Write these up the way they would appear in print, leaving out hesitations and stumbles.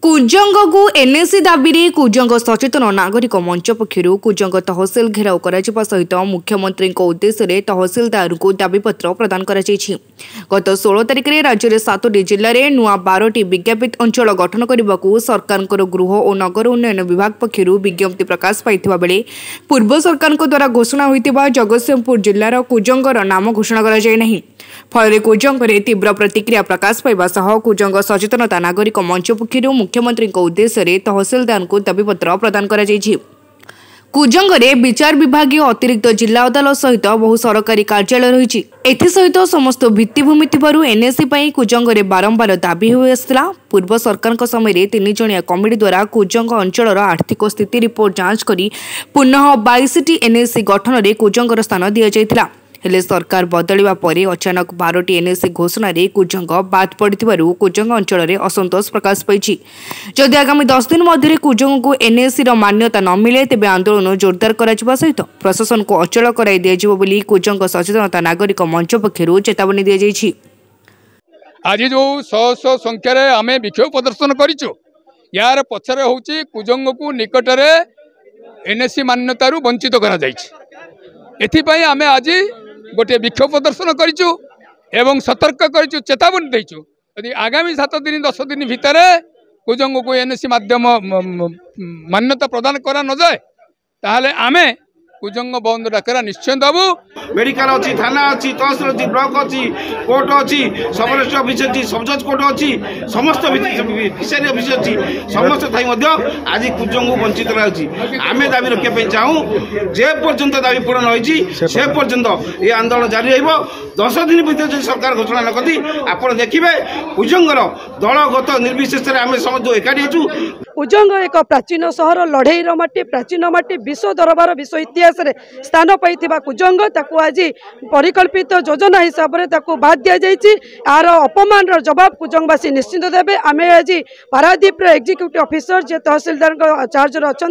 कुजंग को एनएसी दाबी कुजंग सचेतन नागरिक मंच पक्षर कुजंग तहसिल घेराव सहित मुख्यमंत्री उद्देश्य तहसिलदार को दाबीपत्र प्रदान कर गत 16 तारिख में राज्य में 7टी जिले में नुआ 12टी विज्ञापित अंचल गठन करने को सरकार गृह और नगर उन्नयन विभाग पक्षर विज्ञप्ति प्रकाश पाई बेले पूर्व सरकार द्वारा घोषणा होता जगतसिंहपुर जिलार कुजंगर नाम घोषणा कर फल कुजंग तीव्र प्रतिक्रिया प्रकाश पाइबा कुजंग सचेतनता नागरिक मंच पक्षर मुख्यमंत्री उद्देश्य तहसिलदार को दाबीपत्र प्रदान कर कुजंग विचार विभाग अतिरिक्त जिला अदालत सहित बहु सरकारी कार्यालय रही एसत समस्त भित्तिभूमि एनएसी कुजंग बारंबार दाबी हो पूर्व सरकार समय 3 जणिया कमिटी द्वारा कुजंग अंचल आर्थिक स्थिति रिपोर्ट जांच कर पुनः 22टी एनएसी गठन में कुजंगर स्थान दि जाइथिला। हेले सरकार बदलिबा परे अचानक 12टी एनएसी घोषणा रे कुजंग बाद पड़थिबारु कुजंग अंचल में असंतोष प्रकाश पाइछि। जदि आगामी 10 दिन मध्य कुजंग को एनएसी मान्यता न मिले तेबे आंदोलन जोरदार करा सहित प्रशासन को अचल कराई दिया बोली कुजंग सचेतनता नागरिक मंच पक्षर चेतावनी दी जाइछि। आज जो 100 संख्यार आम विक्षोभ प्रदर्शन करिछु यार पछरे होछि कुजंग को निकटरे एनएसी मान्यता वंचित करा जाइछि। एथिपई आमे आज गोटे विक्षोभ प्रदर्शन करिछु एवं सतर्क करिछु चेतावनी दैछु यदि आगामी 7 दिन 10 दिन भितर कुजंग को एनएसी माध्यम मान्यता प्रदान करा न जाए ताहले आमे कुजंग बंद डाकरा निश्चय दबु। मेडिकल अच्छी थाना अच्छी तहसिल अच्छी ब्लॉक अच्छी कोर्ट अच्छी सब रजिस्ट ऑफिस अच्छी सब जज कोर्ट अच्छी समस्त फिशरी ऑफिस अच्छी समस्त थी आज कुजंग वंचित रही आम दाबी रखा चाहूँ जे पर्यंत दाबी पूरण होती से पर्यंत ये आंदोलन जारी रहा 10 दिन भर जो सरकार घोषणा न करती आप देखिए कुजंगर दलगत निर्विशेष आम समस्त एकाठी अच्छु। कुजंग एक प्राचीन सहर लड़ेईर माटी प्राचीन माटी विश्व दरबार विश्व इतिहास रे स्थान पाई कुजंग ताकू आज परिकल्पित योजना हिसाब से बाद दि जाइए यार अपमान जवाब कुजंगवासी निश्चित देवे। आम आज पारादीप एग्जीक्यूटिव ऑफिसर जे तहसिलदार चार्ज अच्छा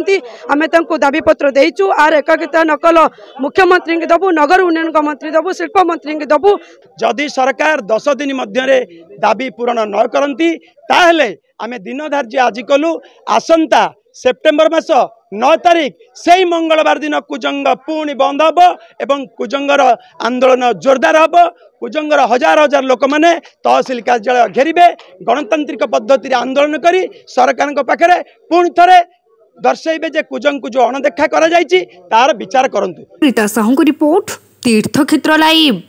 आम दाबीपत्र देचु आर एकाकिता नकल मुख्यमंत्री की दबु नगर उन्नयन मंत्री दबु शिल्प मंत्री की दबु। जदि सरकार 10 दिन मध्य दाबी पूरण न करती ताहले आमे दिन धार्य आज कलु आसंता सेप्टेम्बर मास 9 तारिख से मंगलवार दिन कुजंग पुणी बंद हम एवं कुजंगर आंदोलन जोरदार हम। कुजंगर हजार हजार लोक मैंने तहसिल कार्यालय घेरिबे गणतांत्रिक पद्धति आंदोलन करी सरकार पाखे पुणी थे दर्शाइबे जे कुजंग को जो अणदेखा करा जायछि तार विचार करंतु। रीता साहू को रिपोर्ट तीर्थक्षेत्र लाइव।